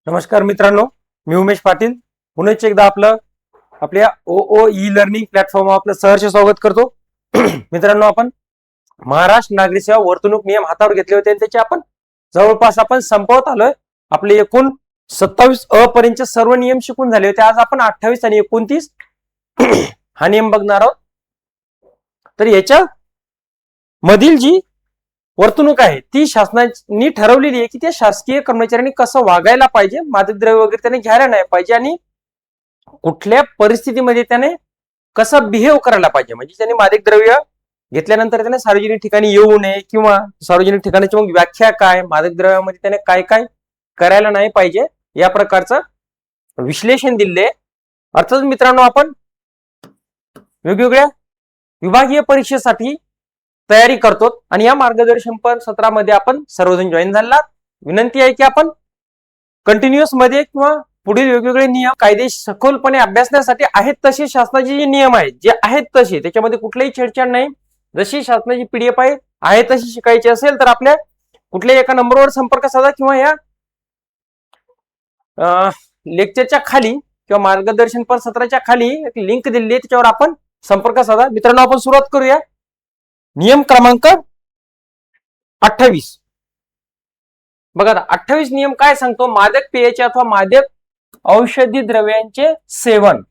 नमस्कार मित्रांनो, मी उमेश पाटील पुन्हा एकदा आपल्या ई लर्निंग प्लॅटफॉर्मवर आपलं सहर्ष स्वागत करतो. मित्रांनो, आपण महाराष्ट्र नागरी सेवा वर्तणूक नियम हातावर घेतले होते आणि त्याचे आपण जवळपास संपवत आलोय. आपले एकूण 27 अ पर्यंत सर्व नियम शिकून झाले होते. आज आपण 28 आणि 29 हा नियम बघणार आहोत. तर याच्या मधील जी वर्तणूक आहे ती शासनाने ठरवलेली आहे की त्या शासकीय कर्मचाऱ्यांनी कसं वागायला पाहिजे, मादक द्रव्य वगैरे त्याने घ्यायला नाही पाहिजे आणि कुठल्या परिस्थितीमध्ये त्याने कसं बिहेव करायला पाहिजे. म्हणजे त्याने मादक द्रव्य घेतल्यानंतर त्याने सार्वजनिक ठिकाणी येऊ नये किंवा सार्वजनिक ठिकाणाची मग व्याख्या काय, मादक द्रव्यामध्ये त्याने काय काय करायला नाही पाहिजे या प्रकारचं विश्लेषण दिले. अर्थात मित्रांनो, आपण वेगवेगळ्या विभागीय परीक्षेसाठी तयारी करतो आणि या मार्गदर्शन सत्रामध्ये आपण सर्वजण जॉईन झाला. विनंती आहे की आपण कंटिन्युअस मध्ये किंवा पुढील वेगवेगळे नियम कायदे सखोलपणे अभ्यासण्यासाठी आहेत तसे शासनाचे जे नियम आहेत जे आहेत तसे, त्याच्यामध्ये कुठलीही छेडछाड नाही. जशी शासनाची पीडीएफ आहे तशी शिकायची असेल तर आपल्या कुठल्याही एका नंबरवर संपर्क साधा किंवा या लेक्चरच्या खाली किंवा मार्गदर्शन सत्राच्या खाली एक लिंक दिलेली आहे, त्याच्यावर आपण संपर्क साधा. मित्रांनो, आपण सुरुवात करूया. नियम क्रमांक 28. बघा, 28 नियम काय सांगतो? मादक पेयाचे अथवा मादक औषधी द्रव्यांचे सेवन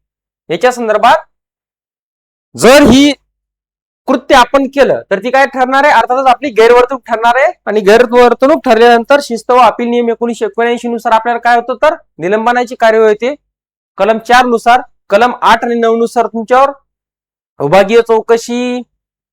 याच्या संदर्भात जर ही कृत्य आपण केलं तर ती काय ठरणार आहे? अर्थातच आपली गैरवर्तणूक ठरणार आहे आणि गैरवर्तणूक ठरल्यानंतर शिस्त व अपील नियम 1979 नुसार आपल्याला काय होतं तर निलंबनाची कार्यवाही होते. कलम 4 नुसार, कलम 8 आणि 9 नुसार तुमच्यावर विभागीय चौकशी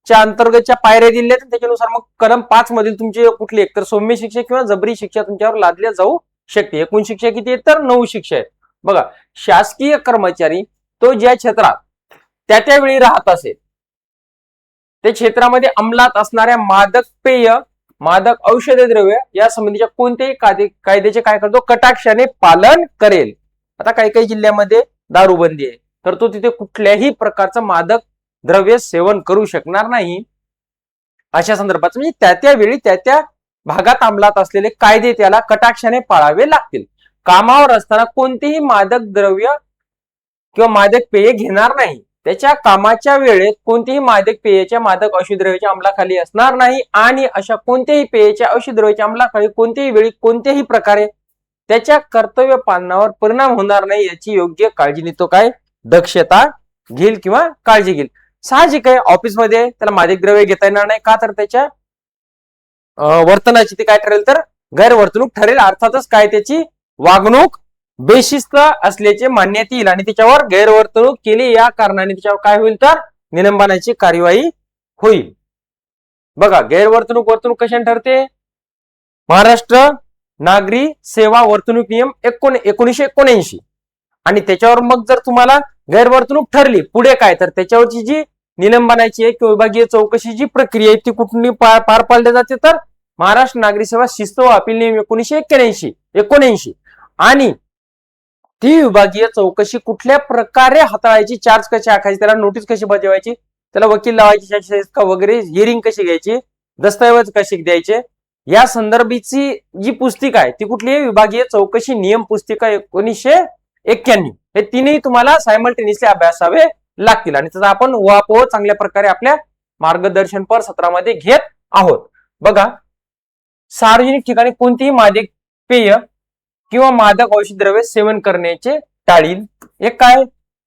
च्या अंतर्गतच्या पायऱ्या दिल्या, त्याच्यानुसार मग कलम 5 मधील तुमचे कुठले एकतर सौम्य शिक्षा किंवा जबरी शिक्षा तुमच्यावर लादल्या जाऊ शकते. एकूण शिक्षा किती आहेत तर 9 शिक्षा आहेत. बघा, शासकीय कर्मचारी तो ज्या क्षेत्रात त्या वेळी राहत असेल त्या क्षेत्रामध्ये अंमलात असणाऱ्या मादक पेय, मादक औषध द्रव्य या संबंधीच्या कोणत्याही कायद्याचे काय करतो कटाक्षाने पालन करेल. आता काही काही जिल्ह्यामध्ये दारूबंदी आहे तर तो तिथे कुठल्याही प्रकारचं मादक द्रव्य सेवन करू शकणार नाही. अशा संदर्भात म्हणजे त्या वेळी त्या भागात अंमलात असलेले कायदे त्याला कटाक्षाने पाळावे लागतील. कामावर असताना कोणतेही मादक द्रव्य किंवा मादक पेय घेणार नाही. त्याच्या कामाच्या वेळेत कोणतेही मादक पेयाच्या, मादक औषध द्रव्याच्या अंमलाखाली असणार नाही आणि अशा कोणत्याही पेयाच्या, औषध द्रव्याच्या अंमलाखाली कोणत्याही वेळी कोणत्याही प्रकारे त्याच्या कर्तव्य पालनावर परिणाम होणार नाही याची योग्य काळजी तो काय दक्षता घेईल किंवा काळजी घेईल. साहजिक आहे, ऑफिसमध्ये त्याला मादक द्रव्य घेता येणार नाही. का तर त्याच्या वर्तनाची ते काय ठरेल तर गैरवर्तणूक ठरेल. अर्थातच काय त्याची वागणूक बेशिस्त असल्याचे मानण्यात येईल आणि त्याच्यावर गैरवर्तणूक केली या कारणाने त्याच्यावर काय होईल तर निलंबनाची कार्यवाही होईल. बघा, गैरवर्तणूक वर्तणूक कशाने ठरते? महाराष्ट्र नागरी सेवा वर्तणूक नियम 1979 आणि त्याच्यावर मग जर तुम्हाला गैरवर्तणूक ठरली पुढे काय तर त्याच्यावरची जी निलंबनाची आहे किंवा विभागीय चौकशीची प्रक्रिया आहे ती कुठून पार पाडली जाते तर महाराष्ट्र नागरी सेवा शिस्त व अपील नियम 1979 आणि ती विभागीय चौकशी कुठल्या प्रकारे हाताळायची, चार्ज कशी आखायची, त्याला नोटीस कशी बजावायची, त्याला वकील लावायची वगैरे, हिअरिंग कशी घ्यायची, दस्तऐवज कसे द्यायचे या संदर्भाची जी पुस्तिका आहे ती कुठली? विभागीय चौकशी नियम पुस्तिका 1991. हे तीनही तुम्हाला सायमल्टेनियसली अभ्यासावे लागतील आणि त्याचा आपण उहापोह चांगल्या प्रकारे आपल्या मार्गदर्शनपर सत्रामध्ये घेत आहोत. बघा, सार्वजनिक ठिकाणी कोणतीही मादक पेय किंवा मादक औषध द्रव्य सेवन करण्याचे टाळील. एक काय,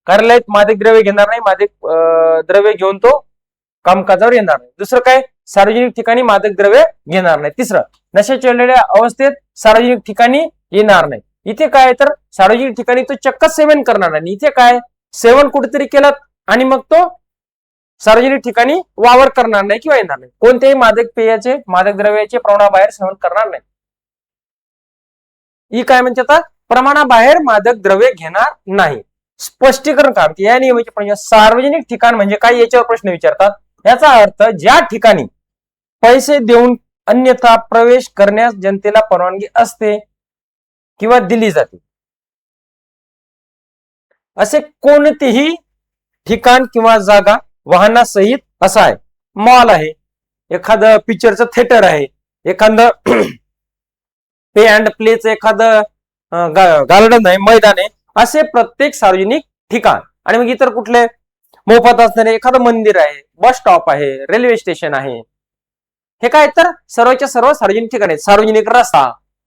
कार्यालयात मादक द्रव्य घेणार नाही, मादक द्रव्य घेऊन तो कामकाजावर येणार नाही. दुसरं काय, सार्वजनिक ठिकाणी मादक द्रव्य घेणार नाही. तिसरं, नशा चढलेल्या अवस्थेत सार्वजनिक ठिकाणी येणार नाही. इथे काय तर सार्वजनिक ठिकाणी तो चक्क सेवन करणार नाही. इथे काय, सेवन कुठेतरी केलं आणि मग तो सार्वजनिक ठिकाणी वावर करणार नाही किंवा येणार नाही. कोणत्याही मादक पेयाचे, मादक द्रव्याचे प्रमाणाबाहेर सेवन करणार नाही. ही काय म्हणते आता, प्रमाणाबाहेर मादक द्रव्य घेणार नाही. स्पष्टीकरण काय या नियमाचे प्रश्न, सार्वजनिक ठिकाण म्हणजे काय याच्यावर प्रश्न विचारतात. याचा अर्थ ज्या ठिकाणी पैसे देऊन अन्यथा प्रवेश करण्यास जनतेला परवानगी असते किंवा दिली जाते असे कोणतेही ठिकाण किंवा जागा वाहनासहित असा आहे. मॉल आहे, एखादं पिक्चरचं थिएटर आहे, एखादं पे अँड प्लेचं एखादं गार्डन आहे, मैदान आहे, असे प्रत्येक सार्वजनिक ठिकाण. आणि मग इतर कुठले मोफत असणारे एखादं मंदिर आहे, बस स्टॉप आहे, रेल्वे स्टेशन आहे, हे काय तर सर्वच्या सर्व सार्वजनिक ठिकाणी, सार्वजनिक रस्ता,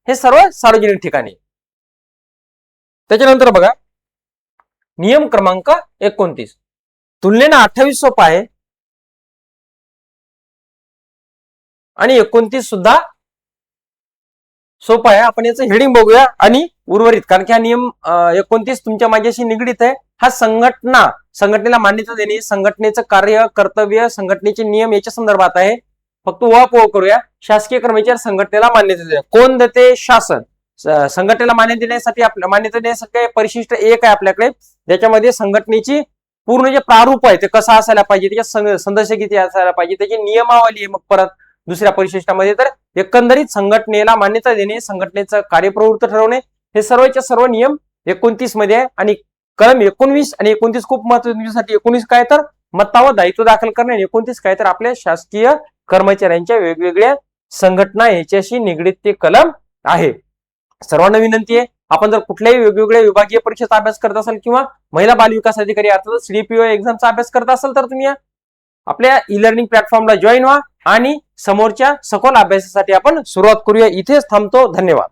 हे सर्व सार्वजनिक ठिकाणी. त्याच्यानंतर बघा नियम क्रमांक 29, तुलनेनं 28 सोपा आहे आणि 29 सुद्धा सोपा आहे. आपण याचं हेडिंग बघूया आणि उर्वरित, कारण की हा नियम 29 तुमच्या माझ्याशी निगडीत आहे. हा संघटनेला मान्यता देणे, संघटनेचं कार्य, कर्तव्य, संघटनेचे नियम याच्या संदर्भात आहे. फक्त ओळख करूया. शासकीय कर्मचारी संघटनेला मान्यता देणे. कोण देते? शासन. संघटनेला मान्यता देण्यासाठी परिशिष्ट 1 आहे आपल्याकडे, ज्याच्यामध्ये संघटनेची पूर्ण जे प्रारूप आहे ते कसं असायला पाहिजे, त्याच्या सदस्य किती असायला पाहिजे, त्याची नियमावली आहे. मग परत दुसऱ्या परिशिष्टामध्ये तर एकंदरीत संघटनेला मान्यता देणे, संघटनेचं कार्यप्रवृत्त ठरवणे, हे सर्वच्या सर्व नियम 29 मध्ये आहे. आणि कलम 19 आणि 29 खूप महत्वासाठी. 19 काय तर मत्ता व दायित्व दाखल करणे, 29 काय तर आपल्या शासकीय कर्मचाऱ्यांच्या वेगवेगळ्या संघटना याच्याशी निगडीत ते कलम आहे. सर्वांना विनंती आहे, आपण जर कुठल्याही वेगवेगळ्या विभागीय परीक्षेचा अभ्यास करत असाल किंवा महिला बाल विकास अधिकारी अर्थात CDPO एक्झामचा अभ्यास करत असाल तर तुम्ही आपल्या ई-लर्निंग प्लॅटफॉर्मला जॉईन व्हा आणि समोरच्या सखोल अभ्यासासाठी आपण सुरुवात करूया. इथेच थांबतो. धन्यवाद.